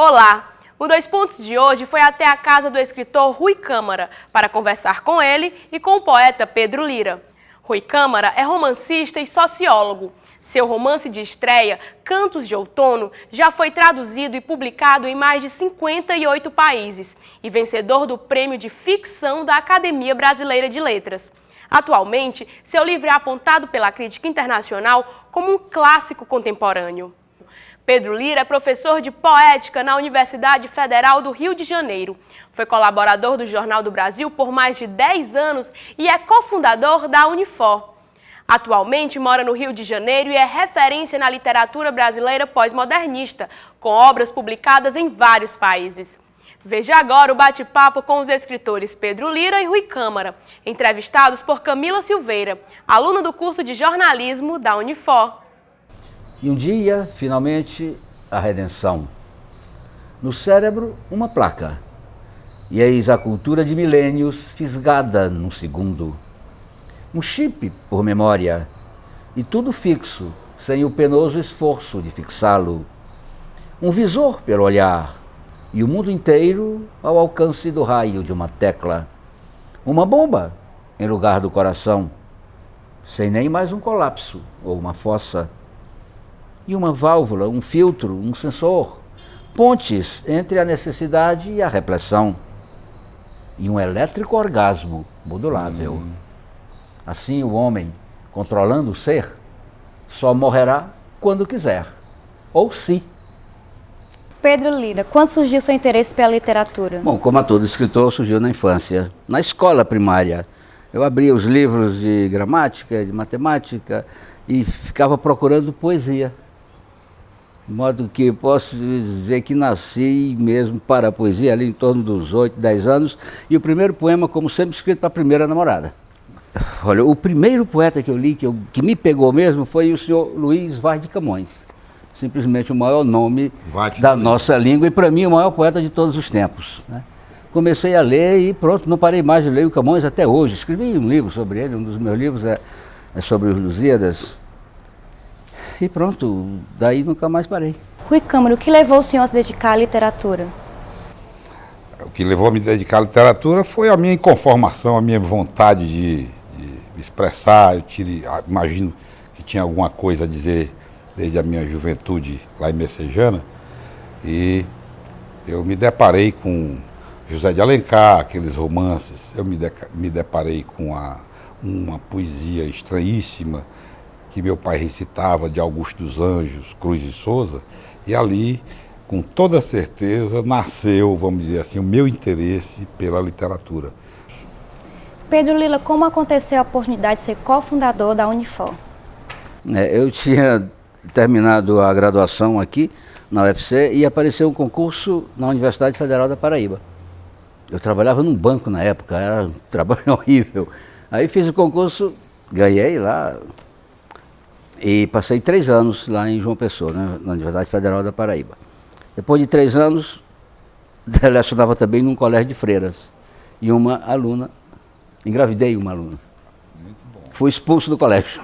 Olá! O Dois Pontos de hoje foi até a casa do escritor Rui Câmara para conversar com ele e com o poeta Pedro Lira. Rui Câmara é romancista e sociólogo. Seu romance de estreia, Cantos de Outono, já foi traduzido e publicado em mais de 58 países e vencedor do Prêmio de Ficção da Academia Brasileira de Letras. Atualmente, seu livro é apontado pela crítica internacional como um clássico contemporâneo. Pedro Lira é professor de poética na Universidade Federal do Rio de Janeiro. Foi colaborador do Jornal do Brasil por mais de 10 anos e é cofundador da Unifor. Atualmente mora no Rio de Janeiro e é referência na literatura brasileira pós-modernista, com obras publicadas em vários países. Veja agora o bate-papo com os escritores Pedro Lira e Rui Câmara, entrevistados por Camila Silveira, aluna do curso de jornalismo da Unifor. E um dia, finalmente, a redenção. No cérebro, uma placa. E eis a cultura de milênios fisgada num segundo. Um chip por memória. E tudo fixo, sem o penoso esforço de fixá-lo. Um visor pelo olhar. E o mundo inteiro ao alcance do raio de uma tecla. Uma bomba em lugar do coração. Sem nem mais um colapso ou uma fossa. E uma válvula, um filtro, um sensor, pontes entre a necessidade e a repressão, e um elétrico orgasmo modulável. Assim o homem, controlando o ser, só morrerá quando quiser, ou se. Pedro Lira, quando surgiu seu interesse pela literatura? Bom, como a todo escritor, surgiu na infância, na escola primária. Eu abria os livros de gramática, de matemática, e ficava procurando poesia. De modo que posso dizer que nasci mesmo para a poesia, ali em torno dos 8, 10 anos, e o primeiro poema, como sempre, escrito para a primeira namorada. Olha, o primeiro poeta que eu li, que me pegou mesmo, foi o senhor Luiz Vaz de Camões. Simplesmente o maior nome da nossa língua e, para mim, o maior poeta de todos os tempos, né? Comecei a ler e pronto, não parei mais de ler o Camões até hoje. Escrevi um livro sobre ele, um dos meus livros é sobre os Lusíadas. E pronto, daí nunca mais parei. Rui Câmara, o que levou o senhor a se dedicar à literatura? O que levou a me dedicar à literatura foi a minha inconformação, a minha vontade de me expressar. Imagino que tinha alguma coisa a dizer desde a minha juventude lá em Messejana. E eu me deparei com José de Alencar, aqueles romances. Eu me deparei com uma poesia estranhíssima que meu pai recitava, de Augusto dos Anjos, Cruz de Souza, e ali, com toda certeza, nasceu, vamos dizer assim, o meu interesse pela literatura. Pedro Lira, como aconteceu a oportunidade de ser cofundador da Unifor? Eu tinha terminado a graduação aqui na UFC e apareceu um concurso na Universidade Federal da Paraíba. Eu trabalhava num banco na época, era um trabalho horrível. Aí fiz o concurso, ganhei lá. E passei 3 anos lá em João Pessoa, né, na Universidade Federal da Paraíba. Depois de 3 anos, lecionava também num colégio de freiras. E uma aluna, engravidei uma aluna. Muito bom. Fui expulso do colégio.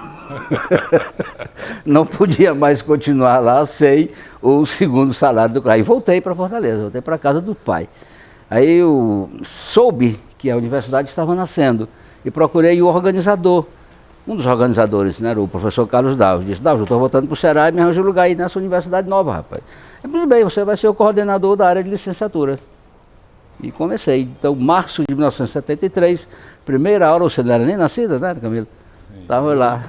Não podia mais continuar lá sem o segundo salário do colégio. Aí voltei para Fortaleza, voltei para a casa do pai. Aí eu soube que a universidade estava nascendo e procurei o organizador. Um dos organizadores, né, era o professor Carlos Dalves, disse: eu estou voltando para o Ceará e me arranjo um lugar aí nessa universidade nova, rapaz. Tudo bem, você vai ser o coordenador da área de licenciatura. E comecei. Então, março de 1973, primeira aula, você não era nem nascida, né, Camila? Estava lá,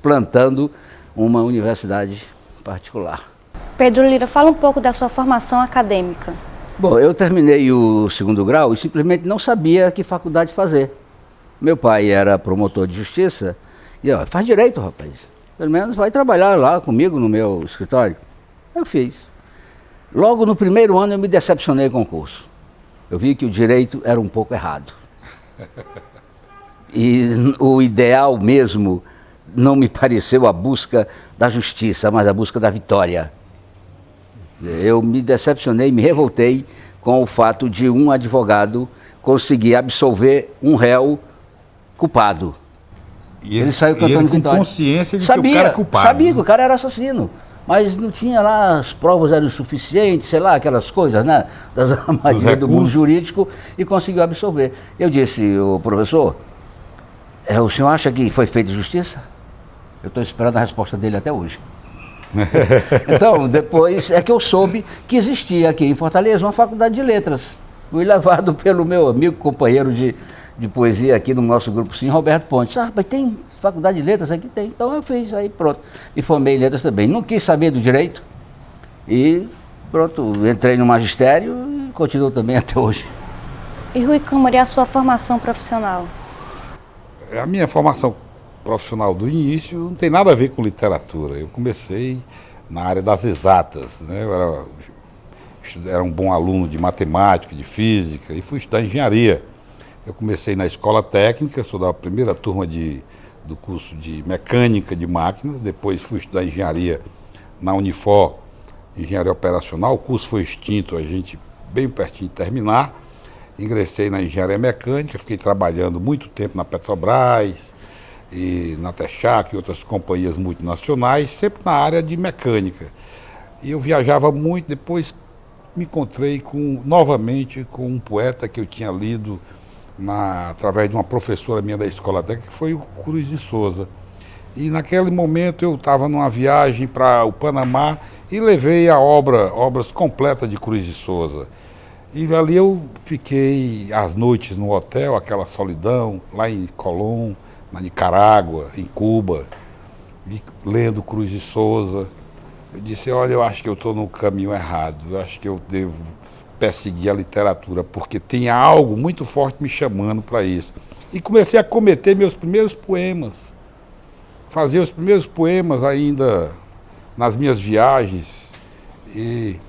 plantando uma universidade particular. Pedro Lira, fala um pouco da sua formação acadêmica. Bom, eu terminei o 2º grau e simplesmente não sabia que faculdade fazer. Meu pai era promotor de justiça. E ó, faz direito, rapaz. Pelo menos vai trabalhar lá comigo no meu escritório. Eu fiz. Logo no primeiro ano eu me decepcionei com o curso. Eu vi que o direito era um pouco errado. E o ideal mesmo não me pareceu a busca da justiça, mas a busca da vitória. Eu me decepcionei, me revoltei com o fato de um advogado conseguir absolver um réu culpado. E ele saiu cantando com consciência de que o cara é culpado. Sabia que o cara era assassino. mas não tinha lá, as provas eram suficientes, sei lá, aquelas coisas, né, das armadilhas do mundo jurídico, e conseguiu absorver. Eu disse, o professor, o senhor acha que foi feita justiça? Eu estou esperando a resposta dele até hoje. Então, depois é que eu soube que existia aqui em Fortaleza uma faculdade de letras. Fui levado pelo meu amigo, companheiro de poesia aqui no nosso grupo, sim, Roberto Pontes. Ah, mas tem faculdade de letras aqui? Tem. Então eu fiz, aí pronto. E formei em letras também. Não quis saber do direito e pronto, entrei no magistério e continuo também até hoje. E Rui Câmara, e a sua formação profissional? A minha formação profissional do início não tem nada a ver com literatura. Eu comecei na área das exatas, né? Eu era um bom aluno de matemática, de física e fui estudar engenharia. Eu comecei na escola técnica, sou da primeira turma do curso de mecânica de máquinas, depois fui estudar engenharia na Unifor, engenharia operacional. O curso foi extinto, a gente bem pertinho de terminar. Ingressei na engenharia mecânica, fiquei trabalhando muito tempo na Petrobras e na Texac e outras companhias multinacionais, sempre na área de mecânica. E eu viajava muito, depois me encontrei novamente com um poeta que eu tinha lido através de uma professora minha da escola técnica, que foi o Cruz de Souza. E naquele momento eu estava numa viagem para o Panamá e levei obras completas de Cruz de Souza. E ali eu fiquei as noites no hotel, aquela solidão, lá em Colón, na Nicarágua, em Cuba, lendo Cruz de Souza. Eu disse, olha, eu acho que eu estou no caminho errado, eu acho que eu devo perseguir a literatura, porque tem algo muito forte me chamando para isso. E comecei a cometer meus primeiros poemas, fazer os primeiros poemas ainda nas minhas viagens. E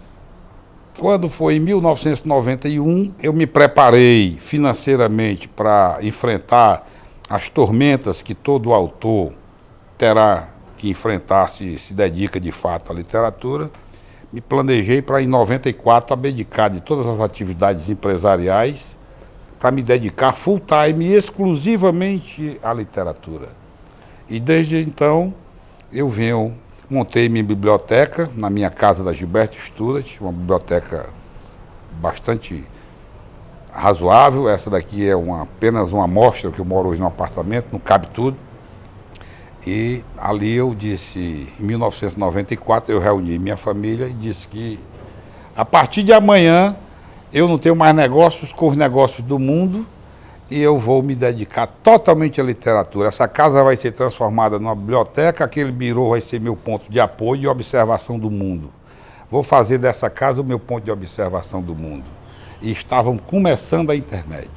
quando foi em 1991, eu me preparei financeiramente para enfrentar as tormentas que todo autor terá que enfrentar se dedica de fato à literatura. Me planejei para, em 94, abdicar de todas as atividades empresariais para me dedicar full time e exclusivamente à literatura. E desde então eu montei minha biblioteca na minha casa da Gilberto Stuart, uma biblioteca bastante razoável. Essa daqui é apenas uma amostra, que eu moro hoje num apartamento, não cabe tudo. E ali eu disse, em 1994, eu reuni minha família e disse que a partir de amanhã eu não tenho mais negócios com os negócios do mundo e eu vou me dedicar totalmente à literatura. Essa casa vai ser transformada numa biblioteca, aquele birô vai ser meu ponto de apoio e observação do mundo. Vou fazer dessa casa o meu ponto de observação do mundo. E estavam começando a internet.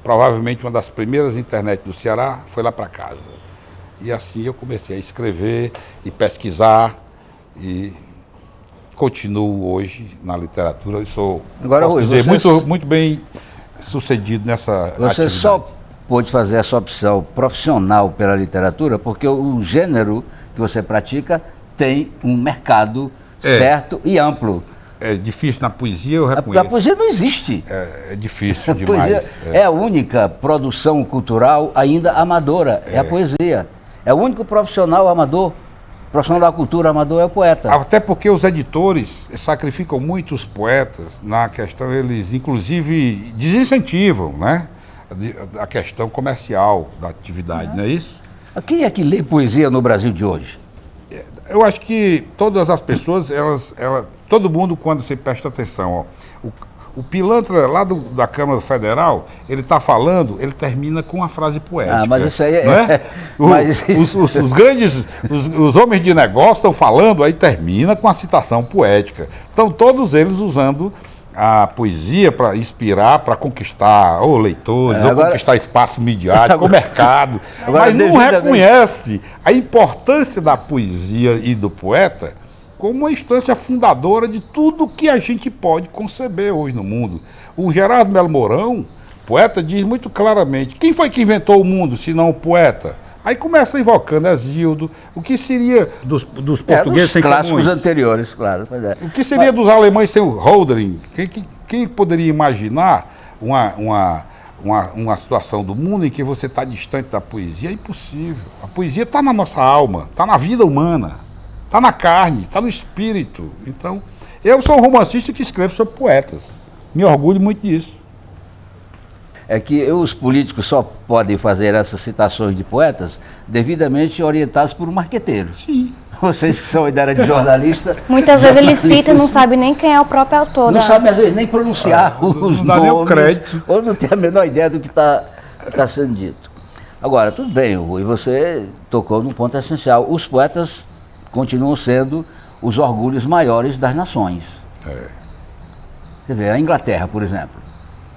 Provavelmente uma das primeiras internet do Ceará foi lá para casa. E assim eu comecei a escrever e pesquisar e continuo hoje na literatura. Eu sou, agora, posso dizer, muito bem sucedido nessa atividade. Você só pôde fazer essa opção profissional pela literatura porque o gênero que você pratica tem um mercado certo e amplo. É difícil na poesia, eu reconheço. A poesia não existe. É difícil demais. É a única produção cultural ainda amadora, é a poesia. É o único profissional amador, profissional da cultura amador é o poeta. Até porque os editores sacrificam muito os poetas na questão, eles inclusive desincentivam, né, a questão comercial da atividade, não é isso? Quem é que lê poesia no Brasil de hoje? Eu acho que todas as pessoas, todo mundo, quando você presta atenção, ó, o pilantra lá da Câmara Federal, ele está falando, ele termina com uma frase poética. Ah, mas isso aí Os grandes, os homens de negócio estão falando, aí termina com a citação poética. Então, todos eles usando a poesia para inspirar, para conquistar ou leitores, ou conquistar espaço midiático, ou mercado. Mas não reconhece a importância da poesia e do poeta como uma instância fundadora de tudo que a gente pode conceber hoje no mundo. O Gerardo Melo Mourão, poeta, diz muito claramente, quem foi que inventou o mundo, se não o poeta? Aí começa invocando Hesíodo, o que seria dos portugueses sem Camões? Clássicos anteriores, claro. Pois é. O que seria dos alemães sem o Hölderlin? Quem poderia imaginar uma situação do mundo em que você está distante da poesia? É impossível. A poesia está na nossa alma, está na vida humana. está na carne, está no espírito. Então, eu sou um romancista que escrevo sobre poetas. Me orgulho muito disso. É que os políticos só podem fazer essas citações de poetas devidamente orientados por um marqueteiro. Sim. Vocês que são da área de jornalista... Muitas vezes ele cita e não sabe nem quem é o próprio autor. Não sabe, às vezes, nem pronunciar os não dá nem o nomes, crédito. ou não tem a menor ideia do que está sendo dito. Agora, tudo bem, Rui, você tocou num ponto essencial. Os poetas continuam sendo os orgulhos maiores das nações. Você vê, a Inglaterra, por exemplo.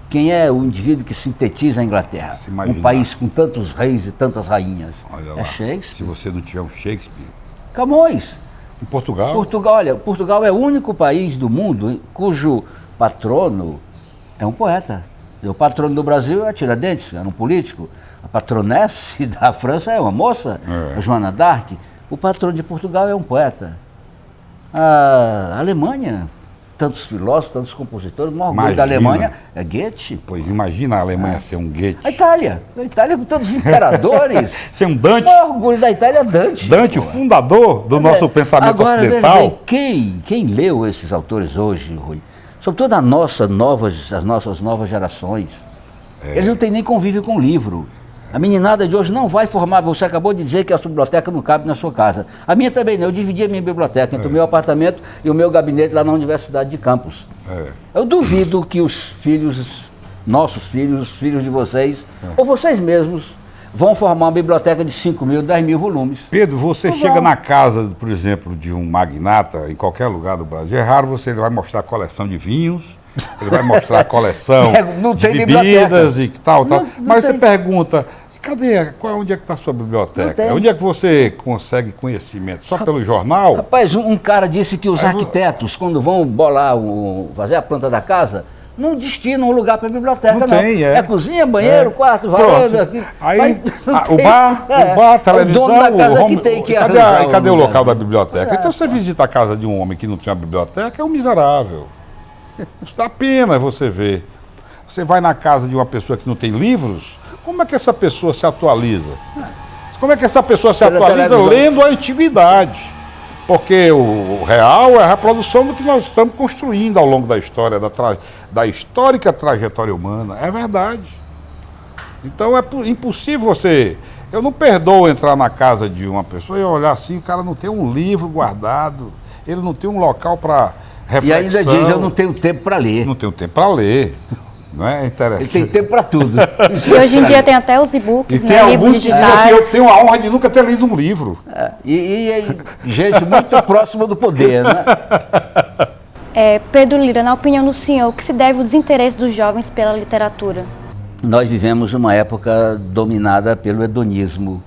Quem é o indivíduo que sintetiza a Inglaterra? Um país com tantos reis e tantas rainhas. Olha lá, é Shakespeare. se você não tiver um Shakespeare... Camões. Em Portugal? Olha, Portugal é o único país do mundo cujo patrono é um poeta. O patrono do Brasil é Tiradentes, era um político. A patronesse da França é uma moça, a Joana d'Arc. O patrono de Portugal é um poeta. A Alemanha, tantos filósofos, tantos compositores, o maior orgulho da Alemanha é Goethe. Pois imagina a Alemanha ser um Goethe. A Itália com tantos imperadores. Ser um Dante. O maior orgulho da Itália é Dante. Dante, o fundador do nosso pensamento ocidental. Quem leu esses autores hoje, Rui? Sobretudo as nossas novas gerações, eles não têm nem convívio com o livro. A meninada de hoje não vai formar, você acabou de dizer que a sua biblioteca não cabe na sua casa. A minha também não, eu dividi a minha biblioteca entre o meu apartamento e o meu gabinete lá na Universidade de Campos. Eu duvido que os filhos, nossos filhos, os filhos de vocês, ou vocês mesmos, vão formar uma biblioteca de 5 mil, 10 mil volumes. Pedro, você chega na casa, por exemplo, de um magnata, em qualquer lugar do Brasil, é raro ele vai mostrar a coleção de vinhos, ele vai mostrar a coleção de bebidas e tal. Mas você pergunta, onde é que está a sua biblioteca? Onde é que você consegue conhecimento? Só pelo jornal? Rapaz, um cara disse que os arquitetos, quando vão bolar, fazer a planta da casa, não destinam um lugar para a biblioteca, não. Tem, é cozinha, banheiro, quarto, varanda. Aí, o bar, a televisão, o dono da casa que tem que cadê o local da biblioteca? Então você visita a casa de um homem que não tem uma biblioteca, é um miserável. Dá pena você ver. Você vai na casa de uma pessoa que não tem livros, como é que essa pessoa se atualiza? Como é que essa pessoa se atualiza lendo a antiguidade? Porque o real é a reprodução do que nós estamos construindo ao longo da história, da histórica trajetória humana. É verdade. Então é impossível você... Eu não perdoo entrar na casa de uma pessoa e olhar assim, o cara não tem um livro guardado, ele não tem um local para reflexão. E ainda diz, eu não tenho tempo para ler. Não tenho tempo para ler. Não é interessante? Ele tem tempo para tudo. E hoje em dia tem até os e-books, e tem livros digitais. Eu tenho a honra de nunca ter lido um livro. E gente muito próxima do poder, né? Pedro Lira, na opinião do senhor, o que se deve ao desinteresse dos jovens pela literatura? Nós vivemos uma época dominada pelo hedonismo,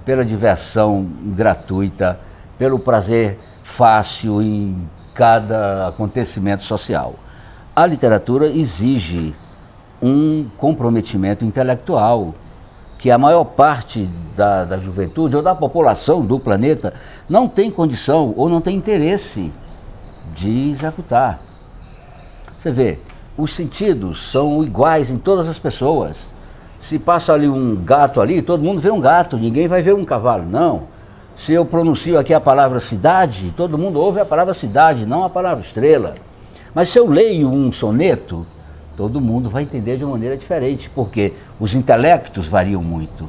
pela diversão gratuita, pelo prazer fácil em cada acontecimento social. A literatura exige um comprometimento intelectual que a maior parte da juventude ou da população do planeta não tem condição ou não tem interesse de executar. Você vê, os sentidos são iguais em todas as pessoas. Se passa ali um gato ali, todo mundo vê um gato, ninguém vai ver um cavalo, não. Se eu pronuncio aqui a palavra cidade, todo mundo ouve a palavra cidade, não a palavra estrela. Mas se eu leio um soneto, todo mundo vai entender de uma maneira diferente, porque os intelectos variam muito.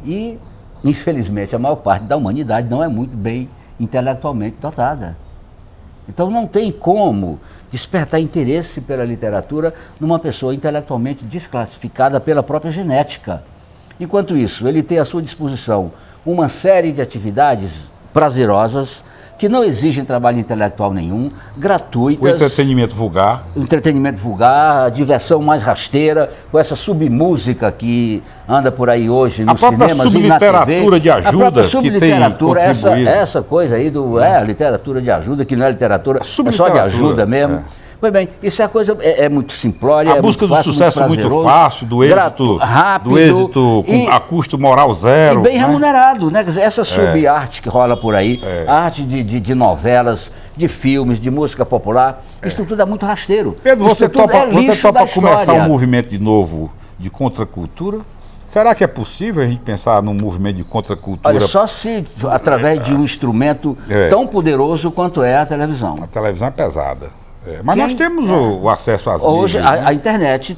E, infelizmente, a maior parte da humanidade não é muito bem intelectualmente dotada. Então não tem como despertar interesse pela literatura numa pessoa intelectualmente desclassificada pela própria genética. Enquanto isso, ele tem à sua disposição uma série de atividades prazerosas, que não exigem trabalho intelectual nenhum, gratuitas. O entretenimento vulgar. O entretenimento vulgar, a diversão mais rasteira, com essa submúsica que anda por aí hoje nos cinemas e na TV. A própria subliteratura de ajuda que tem contribuído. Essa coisa aí a literatura de ajuda, que não é literatura, é só de ajuda mesmo. Pois bem, isso é a coisa, é muito simplória. A busca do sucesso muito fácil, do êxito, rápido, com a custo moral zero. E bem remunerado, né? Quer dizer, essa sub-arte que rola por aí, a arte de novelas, de filmes, de música popular, isso tudo é muito rasteiro. Pedro, você topa começar um movimento de novo de contracultura? Será que é possível a gente pensar num movimento de contracultura? Olha, só se através de um instrumento tão poderoso quanto é a televisão. A televisão é pesada. Mas nós temos o acesso às Hoje mídias, né? a internet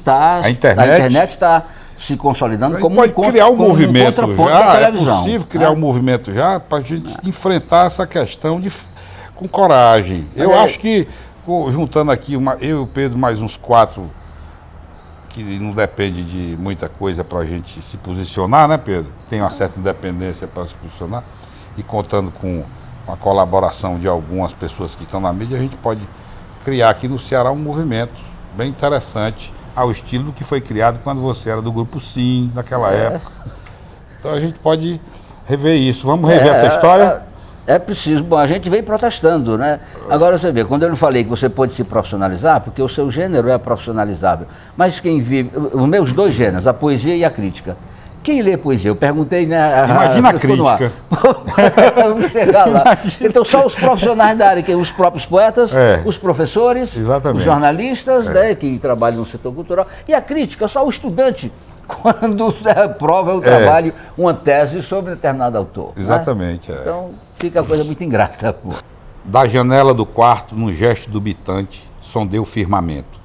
está se consolidando como pode criar um movimento já, da é televisão. possível criar um movimento já para a gente enfrentar essa questão com coragem. Eu acho que, juntando aqui, eu e o Pedro, mais uns 4, que não depende de muita coisa para a gente se posicionar, né, Pedro? Tem uma certa independência para se posicionar, e contando com a colaboração de algumas pessoas que estão na mídia, a gente pode criar aqui no Ceará um movimento bem interessante, ao estilo do que foi criado quando você era do Grupo Sim, naquela época. Então a gente pode rever isso. Vamos rever essa história? É preciso. Bom, a gente vem protestando, né? Agora você vê, quando eu falei que você pode se profissionalizar, porque o seu gênero é profissionalizável, mas quem vive, os meus 2 gêneros, a poesia e a crítica. Quem lê poesia? Eu perguntei, né? Imagina a crítica. Vamos chegar lá. Então, só os profissionais da área, que os próprios poetas, os professores, os jornalistas, né, que trabalham no setor cultural, e a crítica, só o estudante, quando prova o trabalho, uma tese sobre determinado autor. Exatamente. Né? Então, fica a coisa muito ingrata. Pô. Da janela do quarto, num gesto dubitante, sondei o firmamento.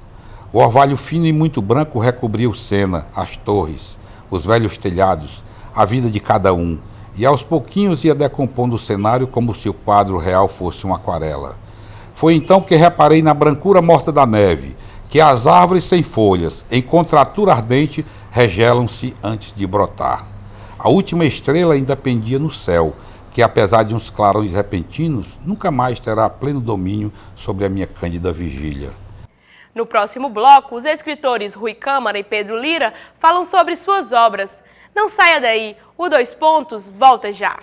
O orvalho fino e muito branco recobriu o Sena, as torres, os velhos telhados, a vida de cada um, e aos pouquinhos ia decompondo o cenário como se o quadro real fosse uma aquarela. Foi então que reparei na brancura morta da neve, que as árvores sem folhas, em contratura ardente, regelam-se antes de brotar. A última estrela ainda pendia no céu, que apesar de uns clarões repentinos, nunca mais terá pleno domínio sobre a minha cândida vigília. No próximo bloco, os escritores Rui Câmara e Pedro Lira falam sobre suas obras. Não saia daí, o 2 Pontos volta já.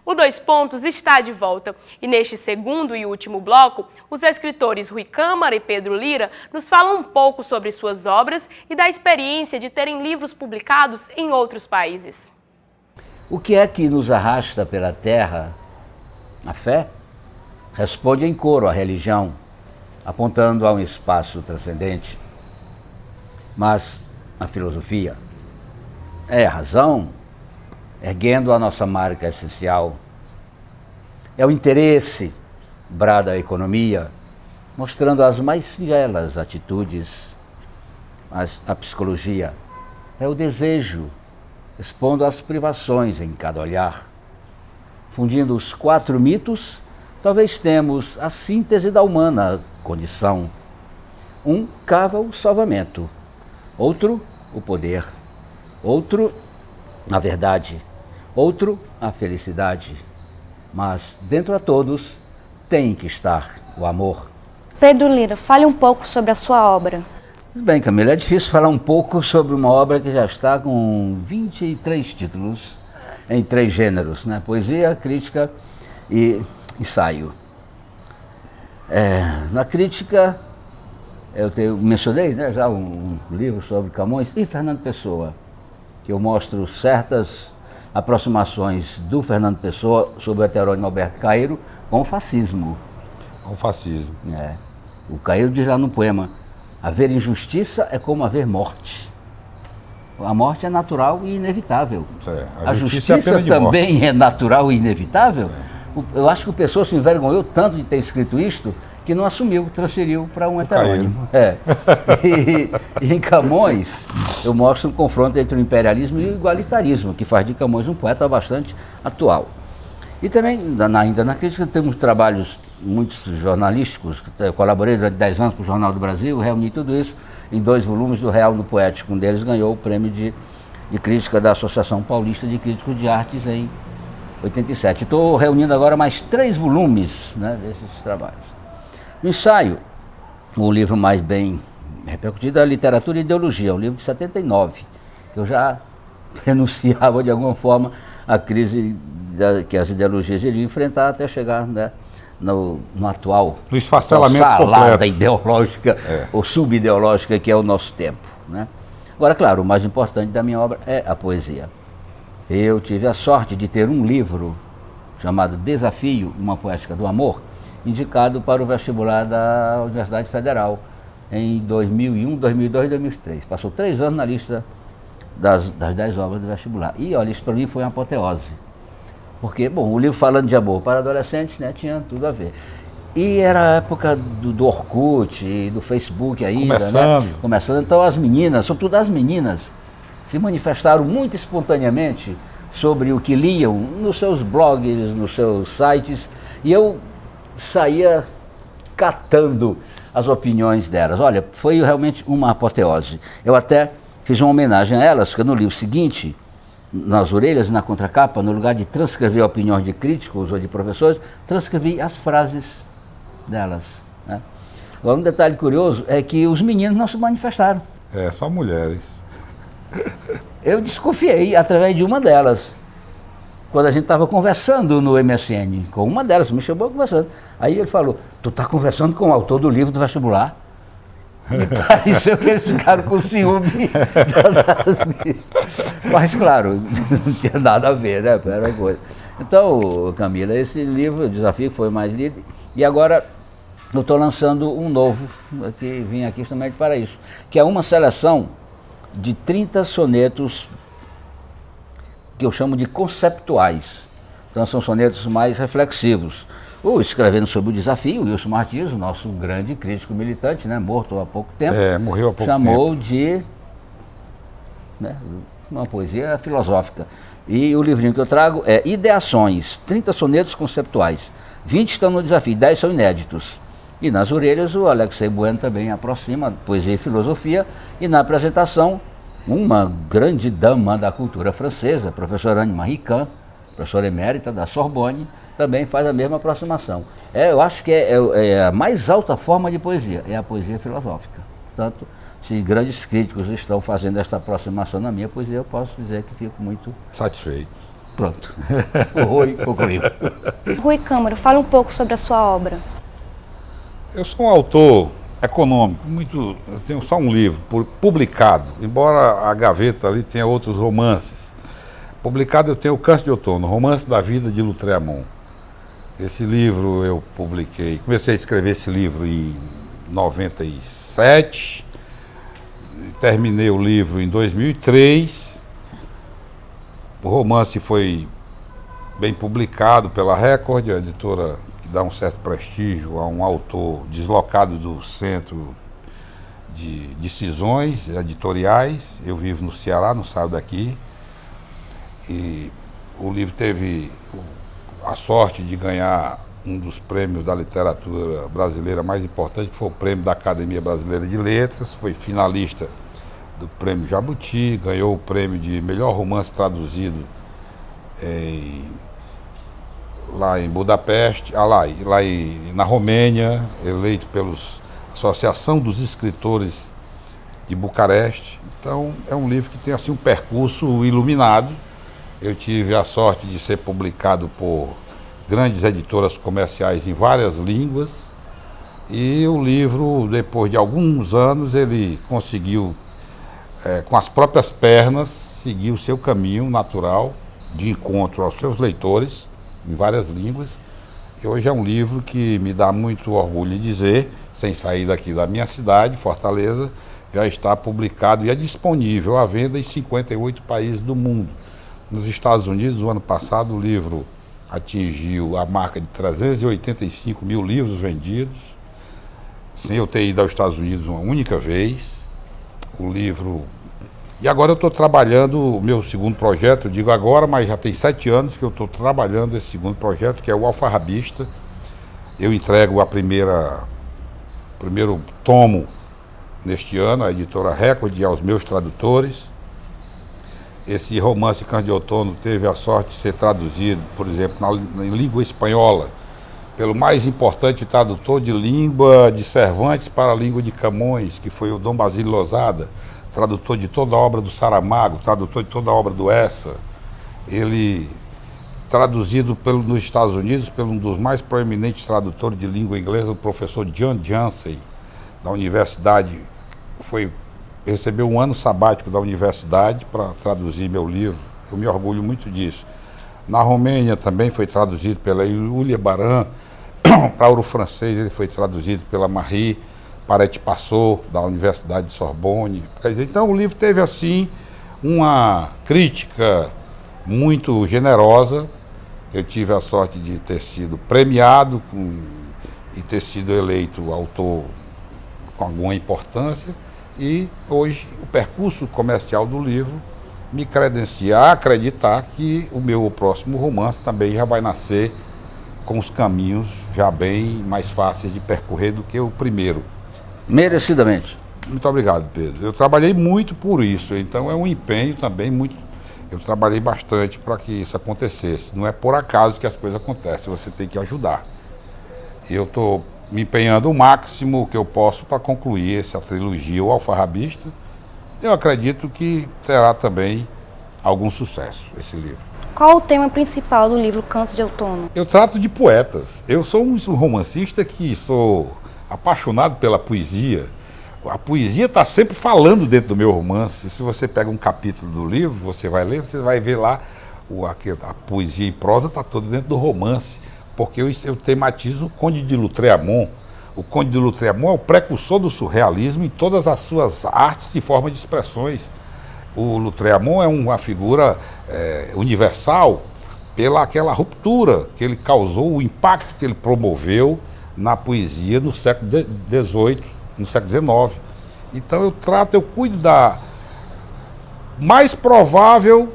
O 2 Pontos está de volta e neste segundo e último bloco, os escritores Rui Câmara e Pedro Lira nos falam um pouco sobre suas obras e da experiência de terem livros publicados em outros países. O que é que nos arrasta pela terra? A fé? Responde em coro a religião, apontando a um espaço transcendente. Mas a filosofia é a razão, erguendo a nossa marca essencial. É o interesse, brada a economia, mostrando as mais singelas atitudes. Mas a psicologia é o desejo, expondo as privações em cada olhar. Fundindo os 4 mitos, talvez temos a síntese da humana condição. Um cava o salvamento, outro o poder, outro a verdade, outro a felicidade. Mas dentro a todos tem que estar o amor. Pedro Lira, fale um pouco sobre a sua obra. Bem, Camila, é difícil falar um pouco sobre uma obra que já está com 23 títulos em 3 gêneros, né? Poesia, crítica e ensaio. Na crítica, eu mencionei, né, já um livro sobre Camões e Fernando Pessoa, que eu mostro certas aproximações do Fernando Pessoa sobre o heterônimo Alberto Caeiro com o fascismo. Com o fascismo. O Caeiro diz lá no poema: haver injustiça é como haver morte. A morte é natural e inevitável. A justiça também é natural e inevitável. Eu acho que o Pessoa se envergonhou tanto de ter escrito isto que não assumiu, transferiu para um heterônimo. E em Camões, eu mostro um confronto entre o imperialismo e o igualitarismo, que faz de Camões um poeta bastante atual. E também, ainda na crítica, temos trabalhos muito jornalísticos. Eu colaborei durante 10 anos para o Jornal do Brasil, reuni tudo isso em 2 volumes do Real no Poético. Um deles ganhou o prêmio de crítica da Associação Paulista de Críticos de Artes em 87. Estou reunindo agora mais 3 volumes, né, desses trabalhos. No ensaio, o livro mais bem repercutido é a Literatura e Ideologia, um livro de 79, que eu já renunciava de alguma forma à crise que as ideologias iriam enfrentar até chegar, né, no atual no esfacelamento salada completo ideológica ou subideológica que é o nosso tempo, né? Agora, claro, o mais importante da minha obra é a poesia. Eu tive a sorte de ter um livro chamado Desafio, uma poética do amor, indicado para o vestibular da Universidade Federal em 2001, 2002 e 2003. Passou 3 anos na lista das 10 obras do vestibular. E olha, isso para mim foi uma apoteose. Porque, bom, o livro falando de amor para adolescentes, né, tinha tudo a ver. E era a época do Orkut e do Facebook ainda, Começando. né? Começando. Então as meninas, sobretudo as meninas, se manifestaram muito espontaneamente sobre o que liam nos seus blogs, nos seus sites, e eu saía catando as opiniões delas. Olha, foi realmente uma apoteose. Eu até fiz uma homenagem a elas, porque no livro seguinte, nas orelhas e na contracapa, no lugar de transcrever opiniões de críticos ou de professores, transcrevi as frases delas, né? Agora, um detalhe curioso é que os meninos não se manifestaram. É, só mulheres. Eu desconfiei através de uma delas, quando a gente estava conversando no MSN, com uma delas, me chamou conversando. Aí ele falou, tu está conversando com o autor do livro do vestibular? Me pareceu que eles ficaram com ciúme. Mas claro, não tinha nada a ver, né? Era coisa. Então, Camila, esse livro, o desafio foi mais lido, e agora eu estou lançando um novo, que vim aqui justamente para isso, que é uma seleção de 30 sonetos que eu chamo de conceptuais. Então são sonetos mais reflexivos. O Escrevendo sobre o Desafio, Wilson Martins, o nosso grande crítico militante, né, morto há pouco tempo, Morreu há pouco chamou tempo. de, né, uma poesia filosófica. E o livrinho que eu trago é Ideações, 30 sonetos conceptuais. 20 estão no desafio, 10 são inéditos. E nas orelhas o Alexei Bueno também aproxima poesia e filosofia, e na apresentação uma grande dama da cultura francesa, a professora Anne Marie Kant, professora emérita da Sorbonne, também faz a mesma aproximação. Eu acho que é a mais alta forma de poesia, é a poesia filosófica. Portanto, se grandes críticos estão fazendo esta aproximação na minha poesia, eu posso dizer que fico muito Satisfeito. pronto. O Rui concluiu. Rui Câmara, fala um pouco sobre a sua obra. Eu sou um autor econômico, eu tenho só um livro publicado, embora a gaveta ali tenha outros romances. Publicado eu tenho O Câncer de Outono, Romance da Vida de Lautréamont. Esse livro eu publiquei, comecei a escrever esse livro em 97, terminei o livro em 2003. O romance foi bem publicado pela Record, a editora que dá um certo prestígio a um autor deslocado do centro de decisões editoriais. Eu vivo no Ceará, não saio daqui. E o livro teve a sorte de ganhar um dos prêmios da literatura brasileira mais importante, que foi o prêmio da Academia Brasileira de Letras, foi finalista do prêmio Jabuti, ganhou o prêmio de melhor romance traduzido lá em Budapeste, na Romênia, eleito pela Associação dos Escritores de Bucareste. Então é um livro que tem assim um percurso iluminado. Eu tive a sorte de ser publicado por grandes editoras comerciais em várias línguas, e o livro, depois de alguns anos, ele conseguiu, com as próprias pernas, seguir o seu caminho natural de encontro aos seus leitores em várias línguas. E hoje é um livro que me dá muito orgulho de dizer, sem sair daqui da minha cidade, Fortaleza, já está publicado e é disponível à venda em 58 países do mundo. Nos Estados Unidos, no ano passado, o livro atingiu a marca de 385 mil livros vendidos, sem eu ter ido aos Estados Unidos uma única vez. O livro... E agora eu estou trabalhando o meu segundo projeto, eu digo agora, mas já tem 7 anos que eu estou trabalhando esse segundo projeto, que é o Alfarrabista. Eu entrego o primeiro tomo neste ano, a editora Record, aos meus tradutores. Esse romance Câncer de Outono teve a sorte de ser traduzido, por exemplo, na língua espanhola, pelo mais importante tradutor de língua de Cervantes para a língua de Camões, que foi o Dom Basílio Losada, tradutor de toda a obra do Saramago, tradutor de toda a obra do Essa. Ele, traduzido nos Estados Unidos, por um dos mais proeminentes tradutores de língua inglesa, o professor John Jansen, da universidade, foi recebeu um ano sabático da universidade para traduzir meu livro. Eu me orgulho muito disso. Na Romênia também foi traduzido pela Iulia Baran, para o francês ele foi traduzido pela Marie Parete-Passot, da Universidade de Sorbonne. Quer dizer, então o livro teve assim uma crítica muito generosa. Eu tive a sorte de ter sido premiado e ter sido eleito autor com alguma importância. E hoje o percurso comercial do livro me credencia a acreditar que o meu próximo romance também já vai nascer com os caminhos já bem mais fáceis de percorrer do que o primeiro. Merecidamente. Muito obrigado, Pedro. Eu trabalhei muito por isso, então é um empenho também muito... Eu trabalhei bastante para que isso acontecesse. Não é por acaso que as coisas acontecem, você tem que ajudar. E eu estou me empenhando o máximo que eu posso para concluir essa trilogia, O Alfarrabista. Eu acredito que terá também algum sucesso esse livro. Qual o tema principal do livro Cantos de Outono? Eu trato de poetas. Eu sou um romancista que sou apaixonado pela poesia. A poesia está sempre falando dentro do meu romance. Se você pega um capítulo do livro, você vai ler, você vai ver lá a poesia em prosa está toda dentro do romance, porque eu tematizo o Conde de Lautréamont. O Conde de Lautréamont é o precursor do surrealismo em todas as suas artes e formas de expressões. O Lautréamont é uma figura universal pela aquela ruptura que ele causou, o impacto que ele promoveu na poesia no século XVIII, no século XIX. Então eu cuido da mais provável,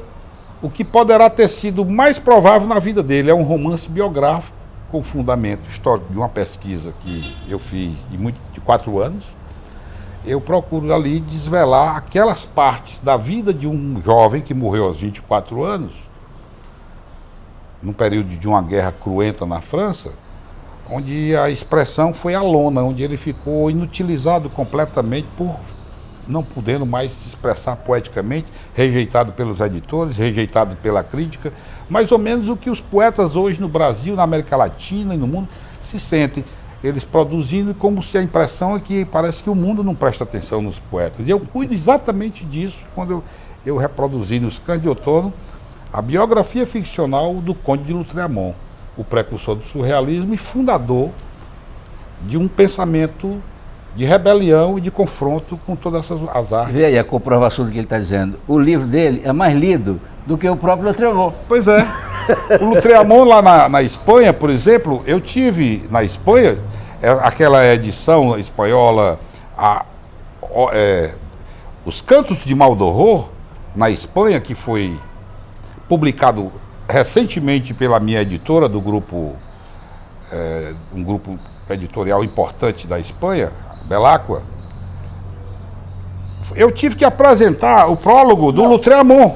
o que poderá ter sido mais provável na vida dele. É um romance biográfico com fundamento histórico de uma pesquisa que eu fiz de 4 anos. Eu procuro ali desvelar aquelas partes da vida de um jovem que morreu aos 24 anos, num período de uma guerra cruenta na França, onde a expressão foi a lona, onde ele ficou inutilizado completamente por não podendo mais se expressar poeticamente, rejeitado pelos editores, rejeitado pela crítica, mais ou menos o que os poetas hoje no Brasil, na América Latina e no mundo se sentem, eles produzindo como se a impressão é que parece que o mundo não presta atenção nos poetas. E eu cuido exatamente disso quando eu reproduzi nos Cantos de Outono a biografia ficcional do Conde de Lautréamont, o precursor do surrealismo e fundador de um pensamento de rebelião e de confronto com todas as artes. Vê aí a comprovação do que ele está dizendo. O livro dele é mais lido do que o próprio Lautréamont. Pois é. O Lautréamont lá na Espanha, por exemplo, eu tive na Espanha, aquela edição espanhola, Os Cantos de Maldoror, na Espanha, que foi publicado recentemente pela minha editora, do grupo, um grupo editorial importante da Espanha, Belacqua. Eu tive que apresentar o prólogo do Lautréamont.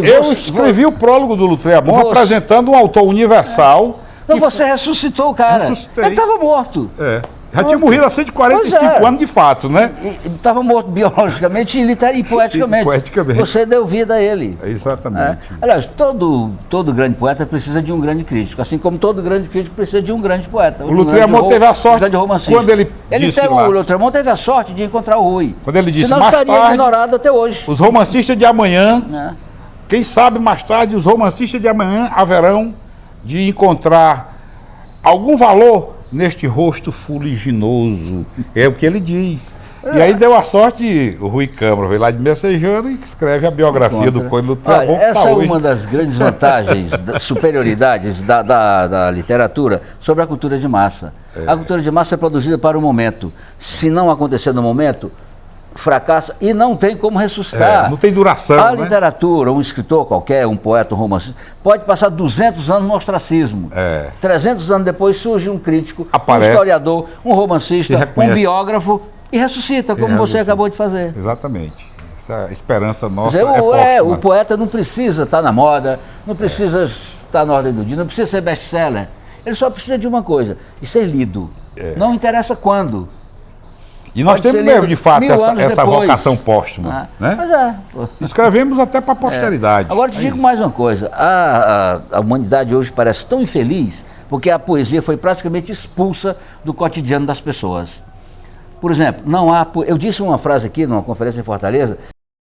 Eu escrevi o prólogo do Lautréamont apresentando um autor universal. Não, você ressuscitou o cara. Ressuscitei. Ele estava morto. Já tinha morrido há 145 anos de fato, né? Estava morto biologicamente e poeticamente. Poeticamente. Você deu vida a ele. Exatamente. Aliás, todo grande poeta precisa de um grande crítico, assim como todo grande crítico precisa de um grande poeta. O Lautréamont teve a sorte, quando ele disse o Lautréamont teve a sorte de encontrar o Rui. Quando ele disse, senão mais estaria tarde, ignorado até hoje. Os romancistas de amanhã, quem sabe mais tarde, os romancistas de amanhã haverão de encontrar algum valor neste rosto fuliginoso. É o que ele diz. E aí deu a sorte, o Rui Câmara veio lá de Messejana e escreve a biografia do Conde de Lautréamont. Essa é uma das grandes vantagens, superioridades da literatura sobre a cultura de massa. A cultura de massa é produzida para o momento. Se não acontecer no momento, fracassa e não tem como ressuscitar. Não tem duração. A literatura, um escritor qualquer, um poeta, um romancista, pode passar 200 anos no ostracismo. 300 anos depois surge um crítico, um historiador, um romancista, um biógrafo e ressuscita, como você acabou de fazer. Exatamente. Essa esperança nossa o poeta não precisa estar na moda, não precisa estar na ordem do dia, não precisa ser best-seller. Ele só precisa de uma coisa, de ser lido. Não interessa quando. E nós temos mesmo, de fato, essa vocação póstuma. Né? Escrevemos até para a posteridade. Agora, te digo mais uma coisa. A humanidade hoje parece tão infeliz porque a poesia foi praticamente expulsa do cotidiano das pessoas. Por exemplo, não há. Eu disse uma frase aqui numa conferência em Fortaleza.